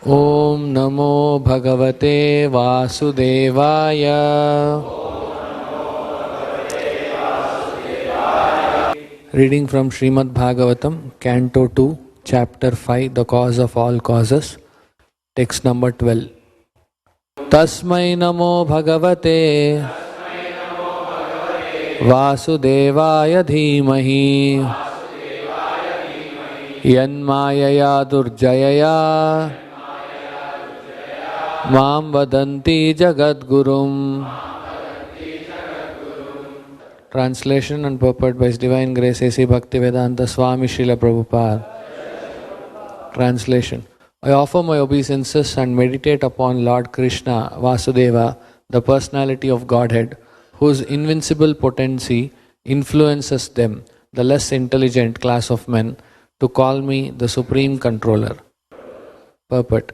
Om Namo Bhagavate Vasudevaya. Reading from Srimad Bhagavatam, Canto 2, Chapter 5, The Cause of All Causes, text number 12. Tasmai Namo Bhagavate Vasudevaya Dhimahi Yanmayaya Durjayaya Mam Vadanti Jagadgurum. Translation and purport by His Divine Grace A.C. Bhaktivedanta Swami Srila Prabhupada. Translation. I offer my obeisances and meditate upon Lord Krishna, Vasudeva, the personality of Godhead, whose invincible potency influences them, the less intelligent class of men, to call me the Supreme Controller. Purport.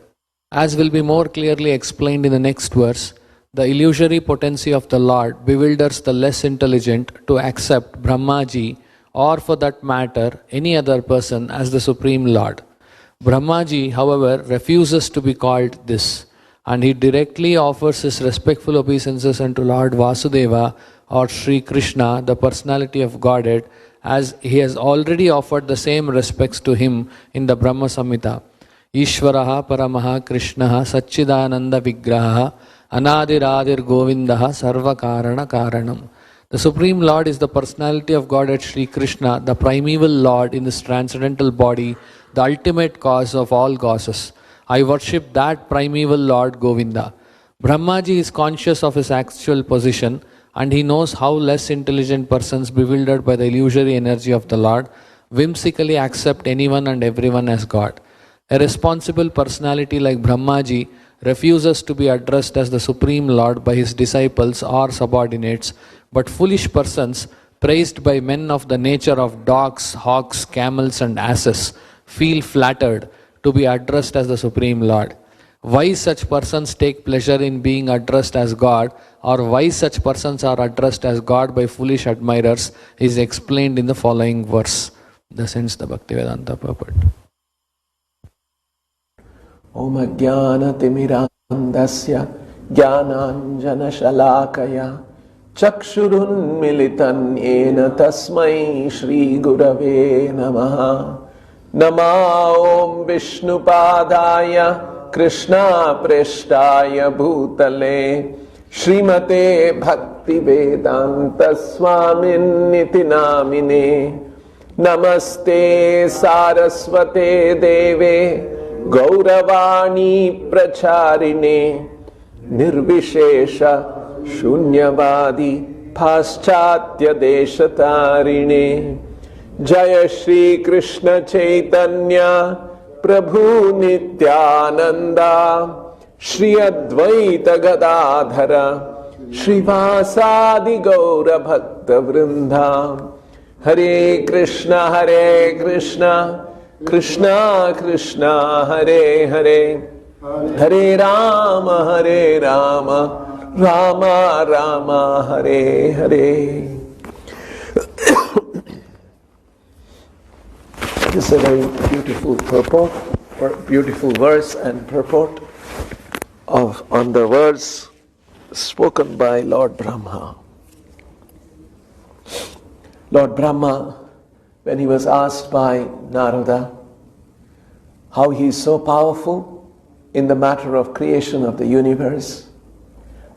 As will be more clearly explained in the next verse, the illusory potency of the Lord bewilders the less intelligent to accept Brahmaji, or for that matter any other person, as the Supreme Lord. Brahmaji, however, refuses to be called this, and he directly offers his respectful obeisances unto Lord Vasudeva, or Sri Krishna, the personality of Godhead, as he has already offered the same respects to him in the Brahma Samhita. Ishvaraha Paramaha Krishnaha Satchidananda Vigraha Anadiradir Govindaha Sarva Karana Karanam. The Supreme Lord is the personality of Godhead Sri Krishna, the primeval Lord in this transcendental body, the ultimate cause of all causes. I worship that primeval Lord Govinda. Brahmaji is conscious of his actual position, and he knows how less intelligent persons bewildered by the illusory energy of the Lord whimsically accept anyone and everyone as God. A responsible personality like Brahmaji refuses to be addressed as the Supreme Lord by his disciples or subordinates, but foolish persons, praised by men of the nature of dogs, hawks, camels and asses, feel flattered to be addressed as the Supreme Lord. Why such persons take pleasure in being addressed as God, or why such persons are addressed as God by foolish admirers, is explained in the following verse. Thus ends the Bhaktivedanta purport. Om Ajnana Timirandasya Jnananjana Shalakaya Chakshurun Militan Yena Tasmai Shri Gurave Namaha. Nama Om Vishnupadaya Krishna Preshtaya Bhutale Srimate Bhaktivedanta Swamin Niti Namine. Namaste Saraswate Deve Gauravani Pracharine Nirvishesha Shunyavadi Paschatya Deshatarine. Jaya Shri Krishna Chaitanya Prabhu Nityananda Shri Advaita Gadadhara Srivasadi Gaura Bhakta Vrinda. Hare Krishna Krishna Krishna Hare Hare Hare Rama Rama Rama Hare Hare. This is a very beautiful purport, beautiful verse and purport on the words spoken by Lord Brahma. Lord Brahma, when he was asked by Narada how he is so powerful in the matter of creation of the universe,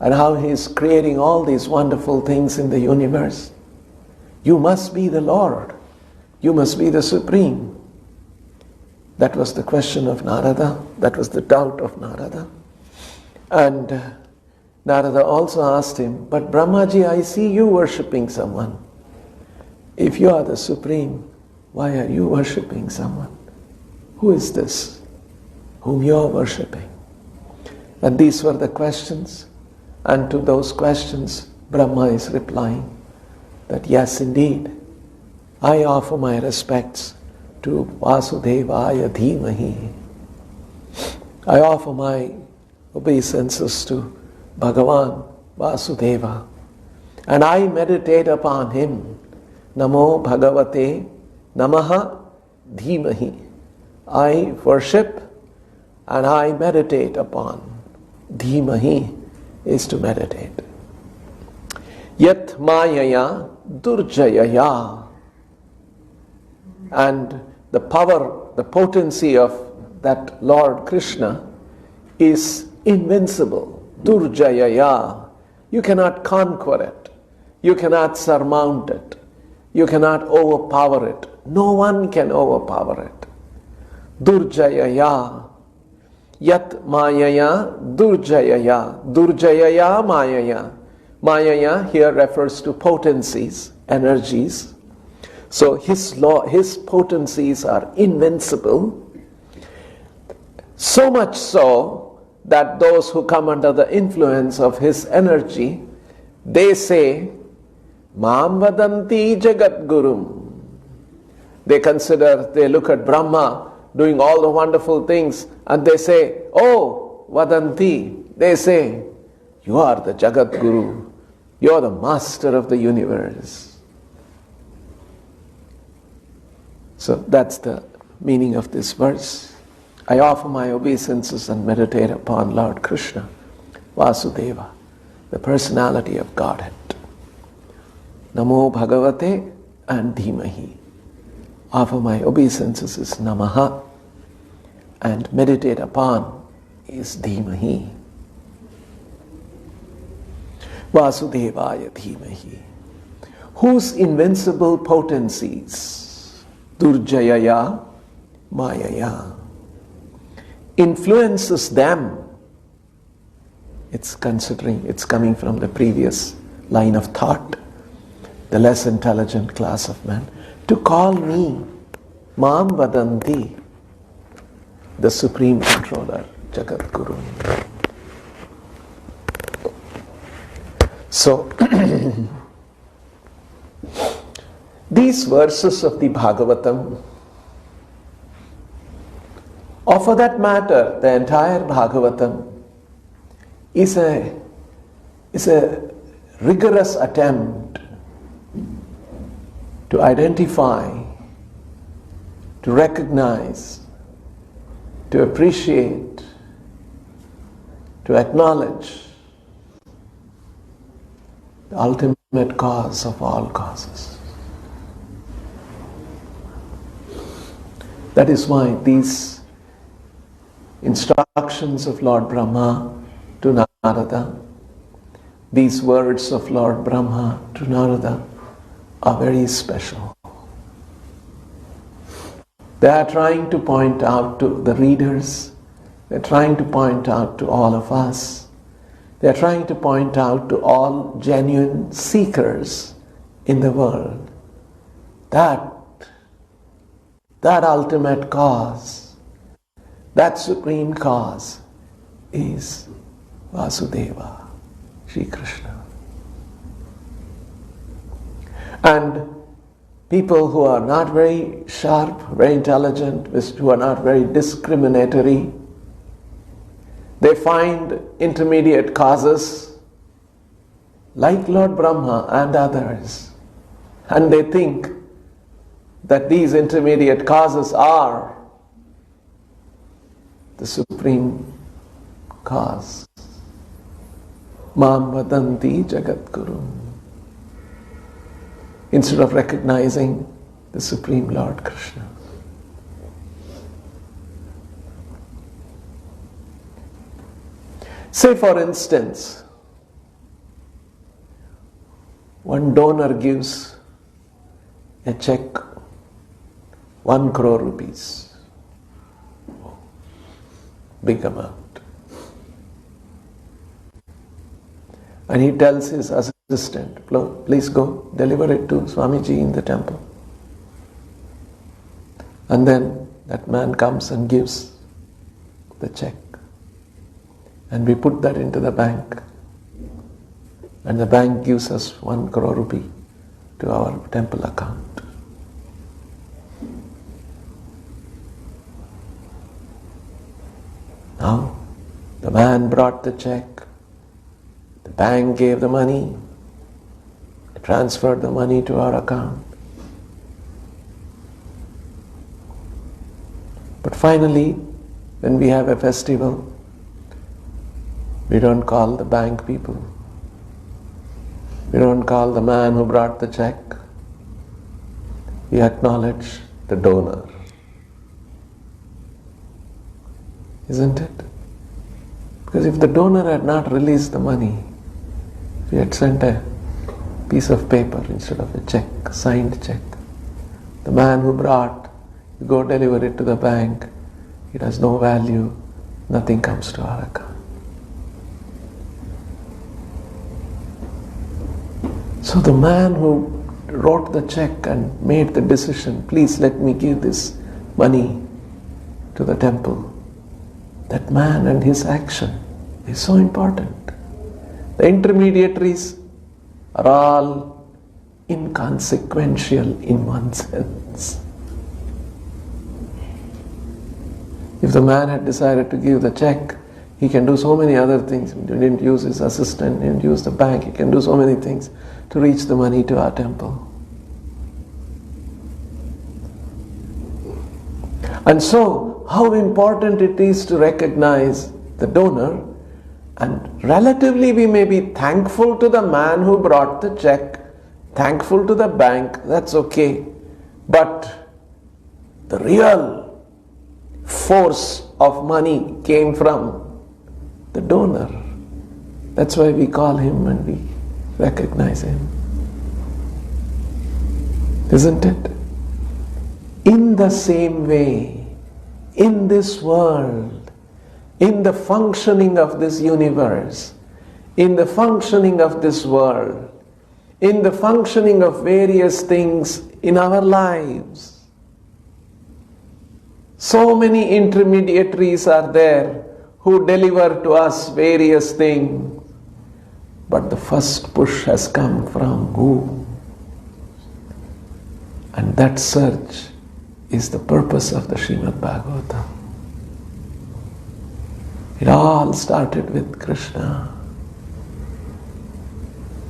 and how he is creating all these wonderful things in the universe, you must be the Lord. You must be the Supreme. That was the question of Narada. That was the doubt of Narada. And Narada also asked him, but Brahmaji, I see you worshipping someone. If you are the Supreme, why are you worshipping someone? Who is this whom you are worshipping? And these were the questions. And to those questions, Brahma is replying that yes, indeed, I offer my respects to Vasudevaya Dhimahi. I offer my obeisances to Bhagavan Vasudeva. And I meditate upon him. Namo Bhagavate Namaha Dhimahi. I worship and I meditate upon. Dhimahi is to meditate. Yat mayaya durjayaya. And the power, the potency of that Lord Krishna is invincible. Durjayaya. You cannot conquer it. You cannot surmount it. You cannot overpower it. No one can overpower it. Durjayaya. Yat mayaya durjayaya. Durjayaya mayaya. Mayaya here refers to potencies, energies. So his potencies are invincible. So much so that those who come under the influence of his energy, they say, Mam vadanti jagat gurum. They look at Brahma doing all the wonderful things and they say, oh, vadanti. They say, you are the Jagat Guru. You are the master of the universe. So that's the meaning of this verse. I offer my obeisances and meditate upon Lord Krishna, Vasudeva, the personality of Godhead. Namo Bhagavate and Dhimahi. Offer my obeisances is Namaha, and meditate upon is Dhimahi. Vasudevaya Dhimahi. Whose invincible potencies, Durjayaya, Mayaya, influences them. It's coming from the previous line of thought, the less intelligent class of men, to call me Mam Vadanti, the Supreme Controller, Jagat Guru. So, these verses of the Bhagavatam, or for that matter, the entire Bhagavatam, is a rigorous attempt to identify, to recognize, to appreciate, to acknowledge the ultimate cause of all causes. That is why these instructions of Lord Brahma to Narada, these words of Lord Brahma to Narada are very special. They are trying to point out to the readers, they are trying to point out to all of us, they are trying to point out to all genuine seekers in the world that ultimate cause, that supreme cause is Vasudeva, Sri Krishna. And people who are not very sharp, very intelligent, who are not very discriminatory, they find intermediate causes like Lord Brahma and others, and they think that these intermediate causes are the supreme cause. Mam vadanti jagat guru. Instead of recognizing the Supreme Lord Krishna. Say for instance, one donor gives a check, 1 crore rupees, big amount. And he tells his assistant, please go deliver it to Swamiji in the temple. And then that man comes and gives the check. And we put that into the bank. And the bank gives us 1 crore rupee to our temple account. Now, the man brought the check. The bank gave the money, transferred the money to our account. But finally, When we have a festival, we don't call the bank people. We don't call the man who brought the check. We acknowledge the donor. Isn't it? Because if the donor had not released the money, if he had sent a piece of paper instead of a check, a signed check, the man who brought, you go deliver it to the bank, it has no value, nothing comes to our account. So the man who wrote the check and made the decision, please let me give this money to the temple, that man and his action is so important. The intermediaries are all inconsequential in one sense. If the man had decided to give the check, he can do so many other things. He didn't use his assistant, he didn't use the bank, he can do so many things to reach the money to our temple. And so, how important it is to recognize the donor, and relatively we may be thankful to the man who brought the check, thankful to the bank, that's okay. But the real force of money came from the donor. That's why we call him and we recognize him. Isn't it? In the same way, in this world, in the functioning of this universe, in the functioning of this world, in the functioning of various things in our lives, so many intermediaries are there who deliver to us various things. But the first push has come from who? And that search is the purpose of the Srimad Bhagavatam. It all started with Krishna.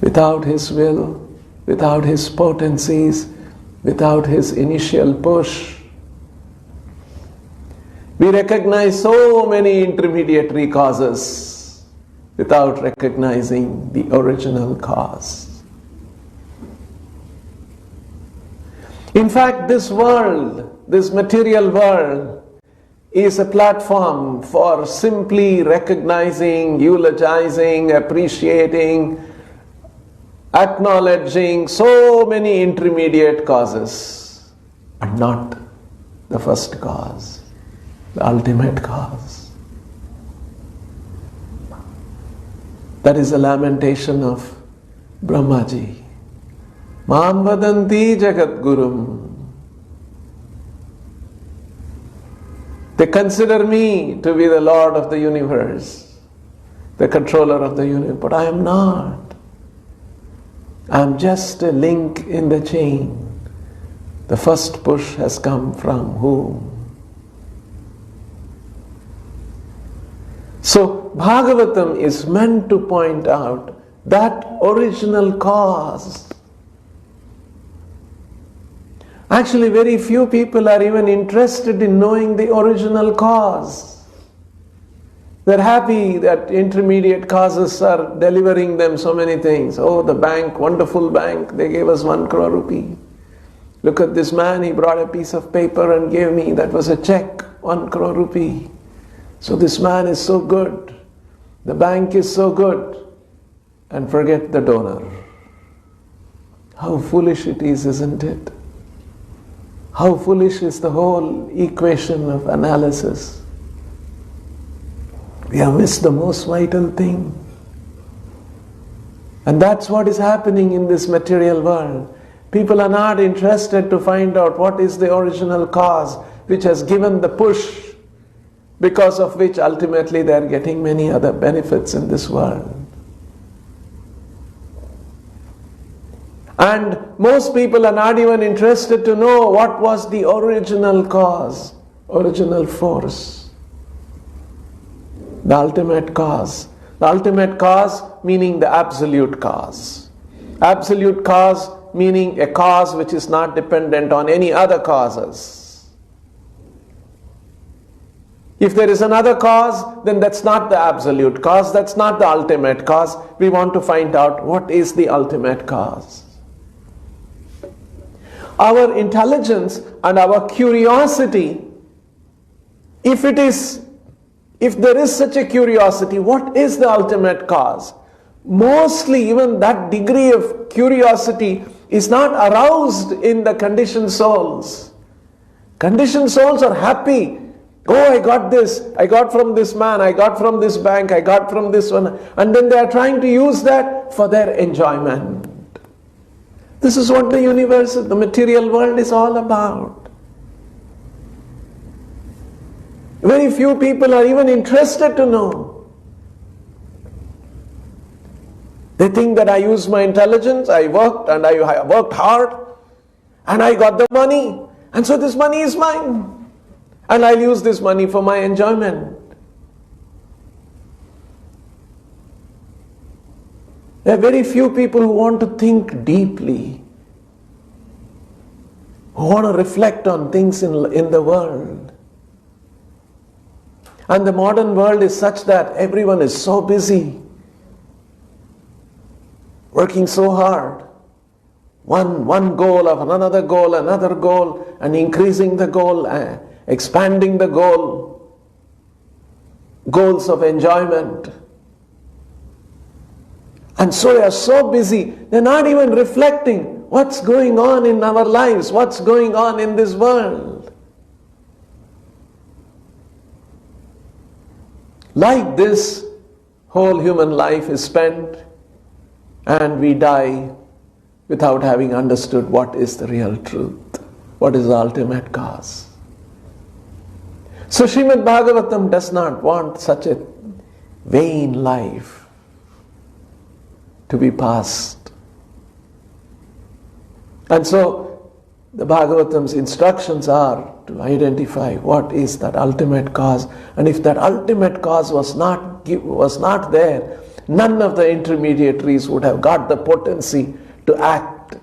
Without his will, without his potencies, without his initial push, we recognize so many intermediary causes without recognizing the original cause. In fact, this world, this material world, is a platform for simply recognizing, eulogizing, appreciating, acknowledging so many intermediate causes, but not the first cause, the ultimate cause. That is the lamentation of Brahmaji. Mam vadanti jagat gurum. They consider me to be the Lord of the universe, the controller of the universe, but I am not. I am just a link in the chain. The first push has come from whom? So Bhagavatam is meant to point out that original cause. Actually, very few people are even interested in knowing the original cause. They're happy that intermediate causes are delivering them so many things. Oh, the bank, wonderful bank, they gave us 1 crore rupee. Look at this man, he brought a piece of paper and gave me, that was a check, 1 crore rupee. So this man is so good, the bank is so good, and forget the donor. How foolish it is, isn't it? How foolish is the whole equation of analysis. We have missed the most vital thing. And that's what is happening in this material world. People are not interested to find out what is the original cause which has given the push, because of which ultimately they are getting many other benefits in this world. And most people are not even interested to know what was the original cause, original force, the ultimate cause. The ultimate cause meaning the absolute cause. Absolute cause meaning a cause which is not dependent on any other causes. If there is another cause, then that's not the absolute cause, that's not the ultimate cause. We want to find out what is the ultimate cause. Our intelligence and our curiosity, if there is such a curiosity, what is the ultimate cause? Mostly even that degree of curiosity is not aroused in the conditioned souls. Conditioned souls are happy. Oh, I got this, I got from this man, I got from this bank, I got from this one, and then they are trying to use that for their enjoyment. This is what the universe, the material world is all about. Very few people are even interested to know. They think that I used my intelligence, I worked and I worked hard and I got the money, and so this money is mine. And I'll use this money for my enjoyment. There are very few people who want to think deeply, who want to reflect on things in the world. And the modern world is such that everyone is so busy, working so hard. One goal of another goal, and increasing the goal, expanding the goals of enjoyment. And so they are so busy, they're not even reflecting what's going on in our lives, what's going on in this world. Like this, whole human life is spent, and we die without having understood what is the real truth, what is the ultimate cause. So Srimad Bhagavatam does not want such a vain life to be passed. And so the Bhagavatam's instructions are to identify what is that ultimate cause. And if that ultimate cause was not there, none of the intermediaries would have got the potency to act.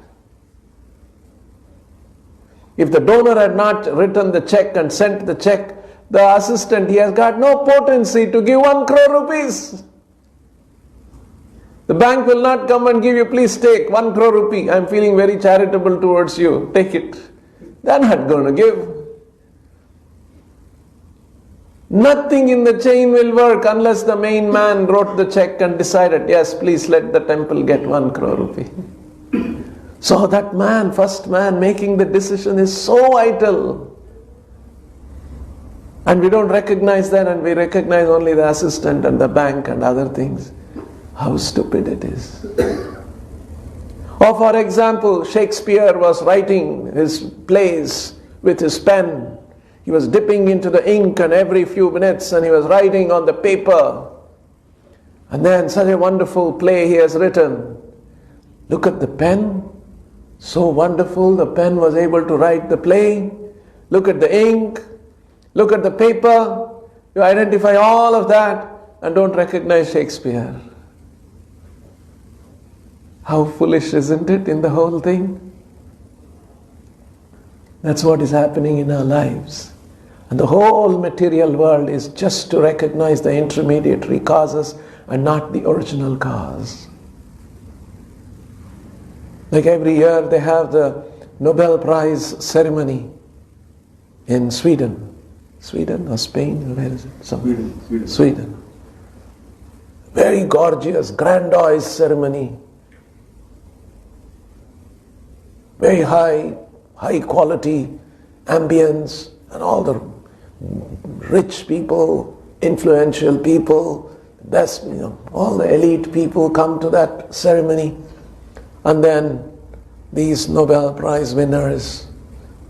If the donor had not written the check and sent the check, the assistant, he has got no potency to give 1 crore rupees. The bank will not come and give you, please take 1 crore rupee. I am feeling very charitable towards you. Take it. They are not going to give. Nothing in the chain will work unless the main man wrote the check and decided, yes, please let the temple get 1 crore rupee. So that man, first man making the decision is so vital. And we don't recognize that, and we recognize only the assistant and the bank and other things. How stupid it is. Or for example, Shakespeare was writing his plays with his pen. He was dipping into the ink and every few minutes, and he was writing on the paper. And then such a wonderful play he has written. Look at the pen. So wonderful, the pen was able to write the play. Look at the ink. Look at the paper. You identify all of that and don't recognize Shakespeare. How foolish, isn't it, in the whole thing? That's what is happening in our lives. And the whole material world is just to recognize the intermediary causes and not the original cause. Like every year they have the Nobel Prize ceremony in Sweden. Sweden or Spain? Where is it? Sweden. Very gorgeous, grandiose ceremony. Very high quality ambience, and all the rich people, influential people, best, all the elite people come to that ceremony. And then these Nobel Prize winners,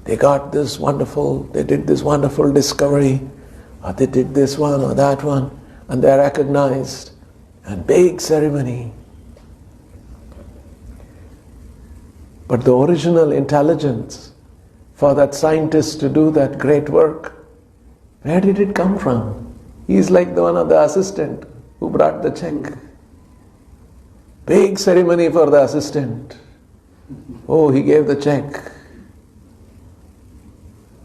they did this wonderful discovery, or they did this one or that one, and they are recognized, and big ceremony. But the original intelligence for that scientist to do that great work, where did it come from? He is like the one of the assistant who brought the check. Big ceremony for the assistant. Oh, he gave the check.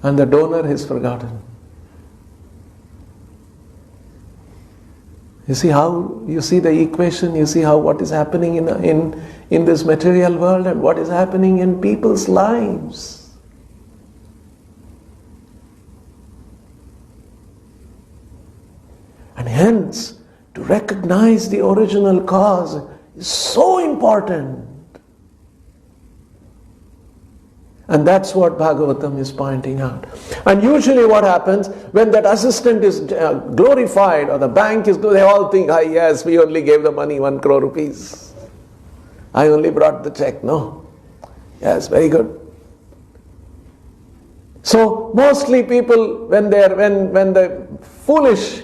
And the donor is forgotten. You see how, you see the equation, you see how what is happening in this material world and what is happening in people's lives. And hence, to recognize the original cause is so important. And that's what Bhagavatam is pointing out. And usually what happens, when that assistant is glorified, or the bank is, they all think, yes, we only gave the money 1 crore rupees. I only brought the check. No. Yes, very good. So mostly people, when the foolish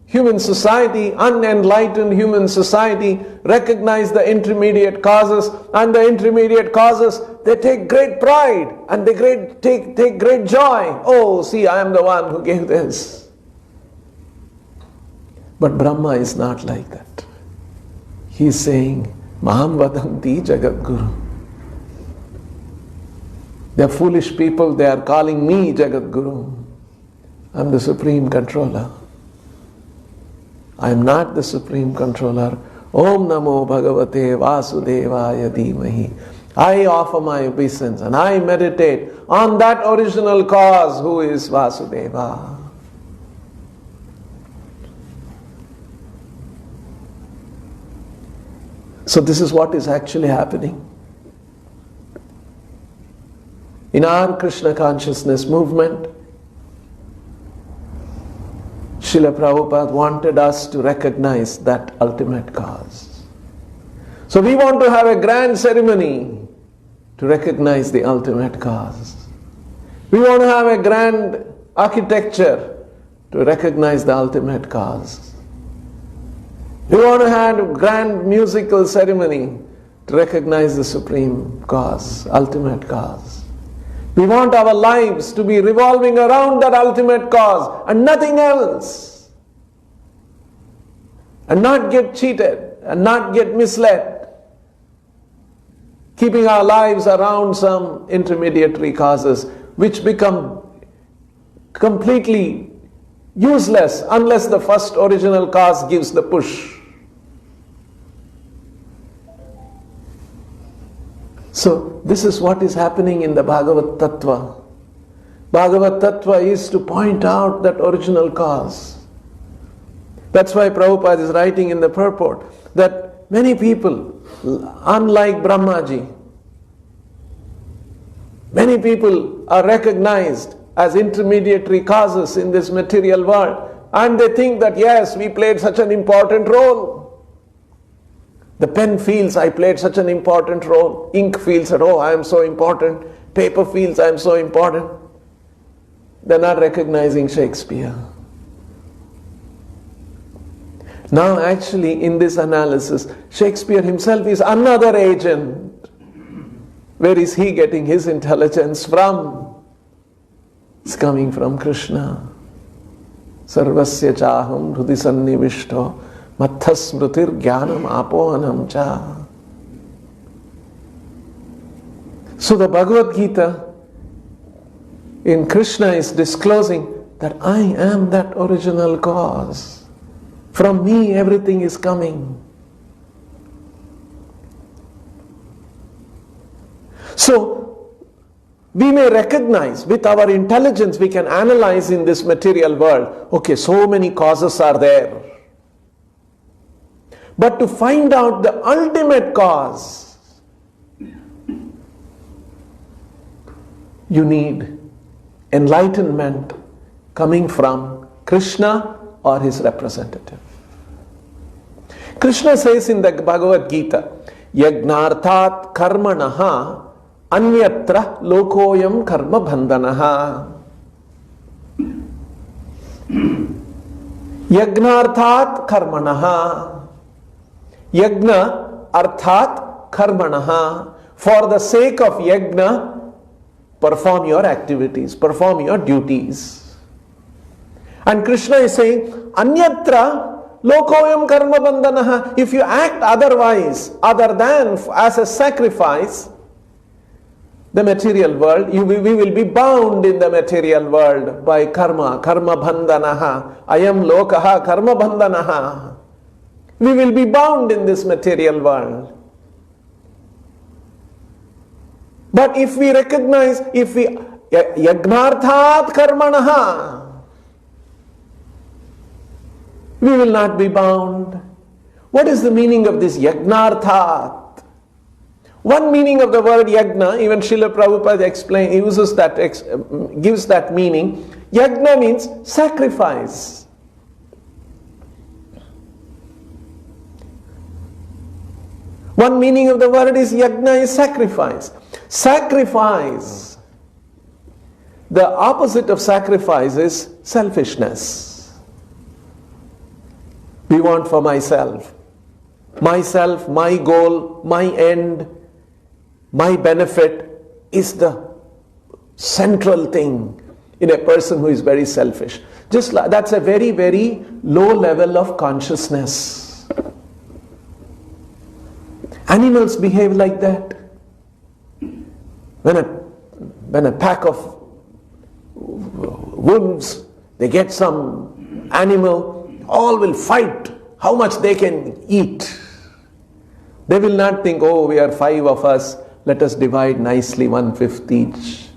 human society, unenlightened human society, recognize the intermediate causes, and the intermediate causes, they take great pride and they take great joy. Oh, see, I am the one who gave this. But Brahma is not like that. He is saying, Maham vadanti Jagat Guru. They are foolish people, they are calling me Jagat Guru. I am the supreme controller. I am not the supreme controller. Om Namo Bhagavate Vasudevaya Dhimahi. I offer my obeisance and I meditate on that original cause who is Vasudeva. So this is what is actually happening. In our Krishna consciousness movement, Srila Prabhupada wanted us to recognize that ultimate cause. So we want to have a grand ceremony to recognize the ultimate cause. We want to have a grand architecture to recognize the ultimate cause. We want to have a grand musical ceremony to recognize the supreme cause, ultimate cause. We want our lives to be revolving around that ultimate cause and nothing else. And not get cheated and not get misled. Keeping our lives around some intermediary causes which become completely useless unless the first original cause gives the push. So this is what is happening in the Bhagavad Tattva. Bhagavad Tattva is to point out that original cause. That's why Prabhupada is writing in the purport that many people, unlike Brahmaji, many people are recognized as intermediary causes in this material world, and they think that yes, we played such an important role. The pen feels I played such an important role. Ink feels that, oh, I am so important. Paper feels I am so important. They are not recognizing Shakespeare. Now actually in this analysis, Shakespeare himself is another agent. Where is he getting his intelligence from? It's coming from Krishna. Sarvasya chaham hrudi sannivishto mathasmrutir jnanam apohanam cha. So the Bhagavad Gita in Krishna is disclosing that I am that original cause. From me everything is coming. So we may recognize with our intelligence, we can analyze in this material world, okay, so many causes are there. But to find out the ultimate cause, you need enlightenment coming from Krishna or his representative. Krishna says in the Bhagavad Gita, Yagnarthat karmanaha anyatra lokoyam karma bandhanaha. Yagnarthat karmanaha. Yagna arthat karmanaha. For the sake of yagna, perform your activities, perform your duties. And Krishna is saying, Anyatra lokoyam karma bandhanaha. If you act otherwise, other than as a sacrifice, the material world, we will be bound in the material world by karma, karma bandhanaha. Ayam lokaha karma bandhanaha. we will be bound in this material world. But if we recognize, yagnarthat karmanaha, we will not be bound. What is the meaning of this yagnarthat? One meaning of the word yagna, even Srila Prabhupada gives that meaning. Yagna means sacrifice. One meaning of the word is yagna is sacrifice. Sacrifice. The opposite of sacrifice is selfishness. We want for myself. Myself, my goal, my end, my benefit is the central thing in a person who is very selfish. Just like, that's a very, very low level of consciousness. Animals behave like that. When a pack of wolves, they get some animal, all will fight how much they can eat. They will not think, oh, we are 5 of us, let us divide nicely 1/5 each.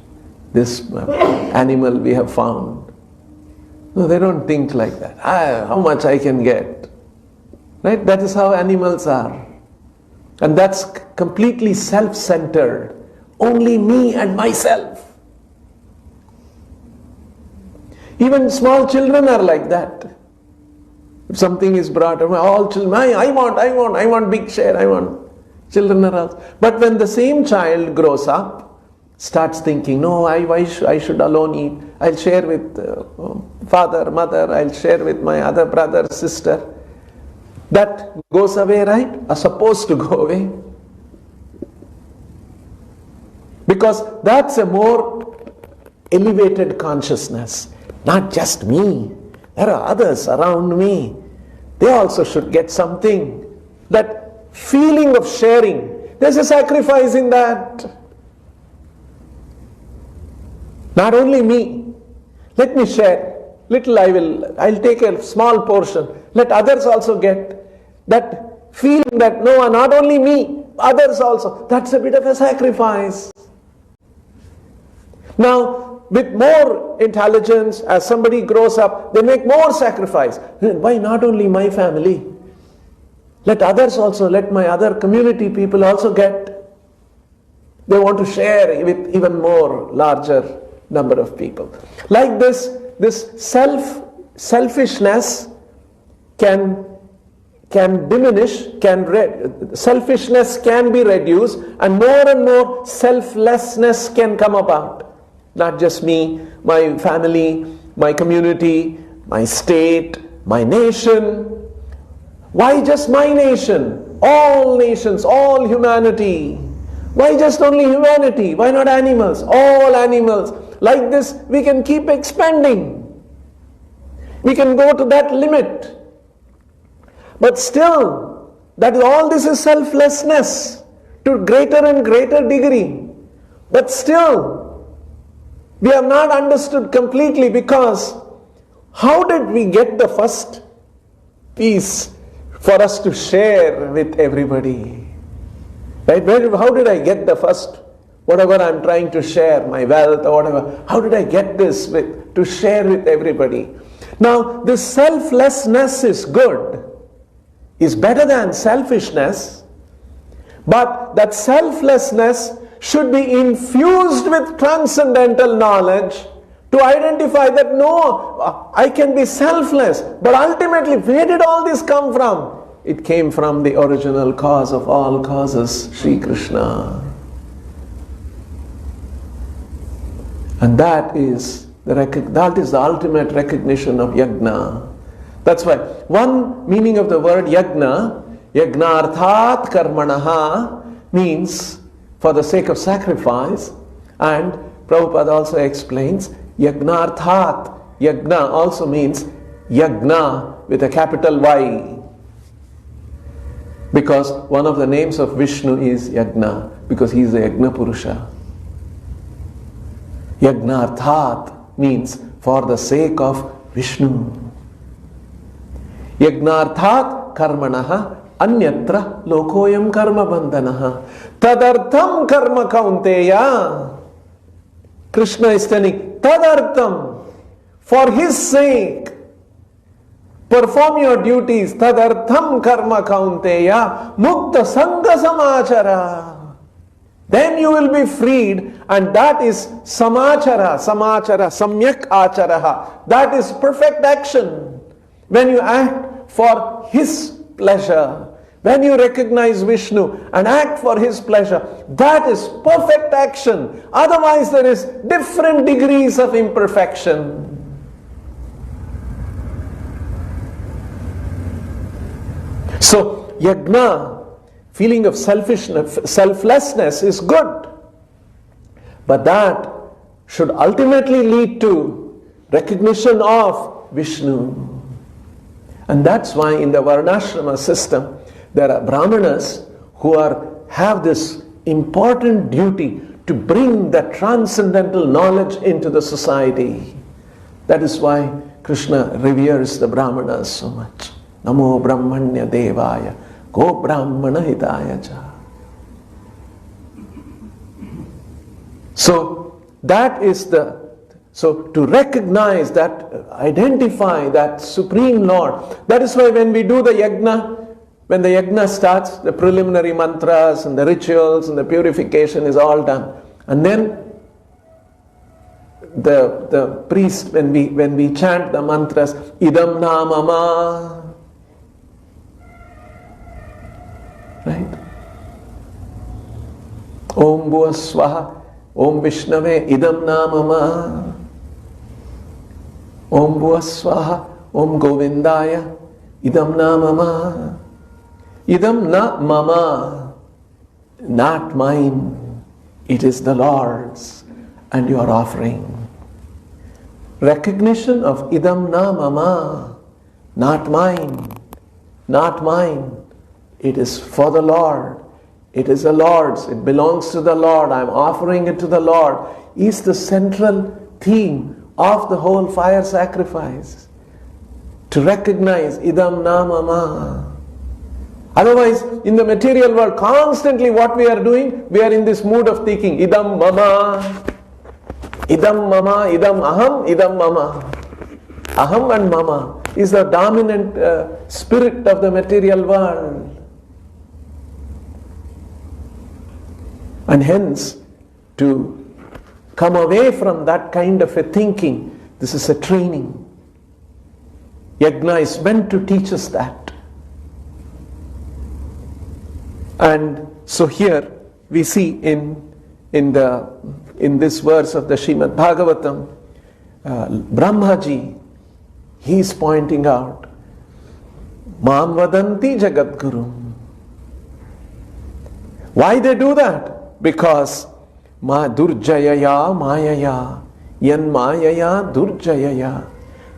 This animal we have found. No, they don't think like that. How much I can get. Right? That is how animals are. And that's completely self-centered. Only me and myself. Even small children are like that. If something is brought, all children, I want big share, I want. Children are also. But when the same child grows up, starts thinking, no, I should alone eat. I'll share with father, mother, I'll share with my other brother, sister. That goes away, right? Are supposed to go away. Because that's a more elevated consciousness. Not just me. There are others around me. They also should get something. That feeling of sharing. There's a sacrifice in that. Not only me. Let me share. Little I'll take a small portion. Let others also get. That feeling that no, not only me, others also. That's a bit of a sacrifice. Now, with more intelligence, as somebody grows up, they make more sacrifice. Why not only my family? Let others also, let my other community people also get. They want to share with even more larger number of people. Like this selfishness can diminish, selfishness can be reduced, and more selflessness can come about. Not just me, my family, my community, my state, my nation. Why just my nation? All nations, all humanity. Why just only humanity? Why not animals? All animals. Like this, we can keep expanding. We can go to that limit. But still, all this is selflessness to greater and greater degree. But still, we have not understood completely, because how did we get the first piece for us to share with everybody? Right? How did I get the first, whatever I'm trying to share, my wealth or whatever, how did I get this to share with everybody? Now, this selflessness is good, is better than selfishness, but that selflessness should be infused with transcendental knowledge to identify that no, I can be selfless, but ultimately where did all this come from? It came from the original cause of all causes, Sri Krishna. And that is the ultimate recognition of yajna. That's why one meaning of the word yajna, yagnarthat karmanaha, means for the sake of sacrifice, and Prabhupada also explains yagnarthat. Yagna also means yagna with a capital Y, because one of the names of Vishnu is Yagna, because he is the Yagna Purusha. Yagnarthat means for the sake of Vishnu. Yagnarthat karmanaha anyatra lokoyam karma bandhanaha tadartham karma kaunteya. Krishna is telling, tadartham, for his sake, perform your duties. Tadartham karma kaunteya mukta sangha samachara. Then you will be freed, and that is samachara, samyak acharaha. That is perfect action. When you act for his pleasure, when you recognize Vishnu and act for his pleasure, that is perfect action. Otherwise there is different degrees of imperfection. So yajna, feeling of selflessness is good, but that should ultimately lead to recognition of Vishnu. And that's why in the Varnashrama system there are Brahmanas who have this important duty to bring that transcendental knowledge into the society. That is why Krishna reveres the Brahmanas so much. Namo Brahmanya Devaya Go Brahmana Hitaya Cha. So that is so to recognize that, identify that Supreme Lord. That is why when we do the yajna, when the yajna starts, the preliminary mantras and the rituals and the purification is all done. And then the priest, when we chant the mantras, idam na mama, right? Om Bhuva Swaha, Om Vishnave, idam na mama, Om Bhuva Swaha, Om Govindaya, idam na mama, idam na mama, not mine, it is the Lord's, and you are offering. Recognition of idam na mama, not mine, not mine. It is for the Lord. It is the Lord's. It belongs to the Lord. I am offering it to the Lord. Is the central theme of the whole fire sacrifice. To recognize idam na mama. Otherwise, in the material world, constantly what we are doing, we are in this mood of thinking, idam mama, idam mama, idam aham, idam mama. Aham and mama is the dominant spirit of the material world. And hence, to come away from that kind of a thinking, this is a training. Yajna is meant to teach us that. And so here we see in this verse of the Srimad Bhagavatam, Brahmaji, he is pointing out, Mam vadanti jagat gurum. Why they do that? Because ma durjayaya mayaya, yan mayaya durjayaya.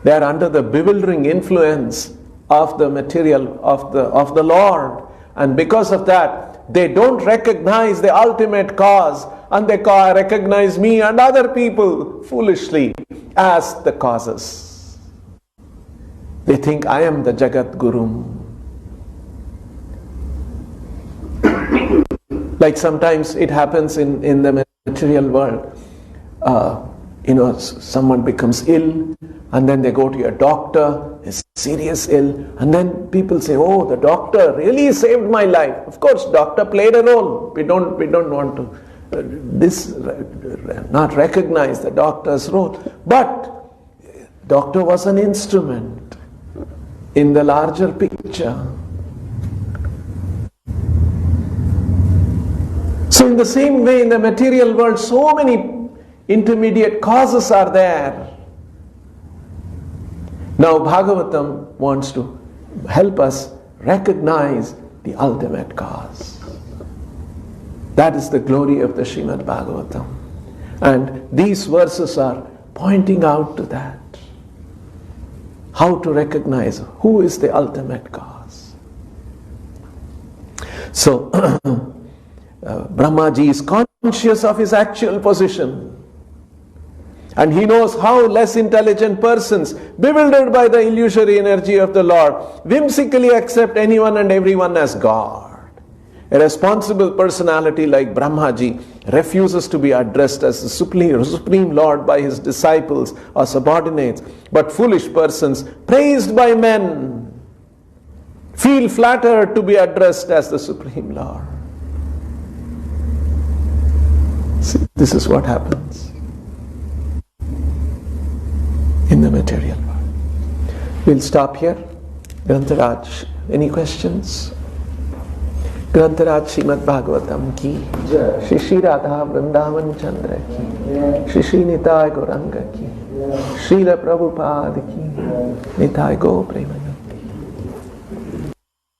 They are under the bewildering influence of the material of the Lord. And because of that, they don't recognize the ultimate cause, and they recognize me and other people foolishly as the causes. They think I am the Jagat Guru. Like sometimes it happens in the material world. Someone becomes ill, and then they go to a doctor, is serious ill, and then people say, oh, the doctor really saved my life. Of course, doctor played a role. We don't want to not recognize the doctor's role. But doctor was an instrument in the larger picture. So in the same way, in the material world, so many intermediate causes are there. Now Bhagavatam wants to help us recognize the ultimate cause. That is the glory of the Srimad Bhagavatam. And these verses are pointing out to that. How to recognize who is the ultimate cause. So Brahmaji is conscious of his actual position. And he knows how less intelligent persons, bewildered by the illusory energy of the Lord, whimsically accept anyone and everyone as God. A responsible personality like Brahmaji refuses to be addressed as the Supreme Lord by his disciples or subordinates, but foolish persons, praised by men, feel flattered to be addressed as the Supreme Lord. See, this is what happens in the material world. We'll stop here. Grantaraj, any questions? Grantaraj Srimad Bhagavatam ki, Shri Shri Radha Vrindavan Chandra ki, Shri Shri Nitai Gauranga ki, Srila Prabhupada ki, Nitai Go Premanand.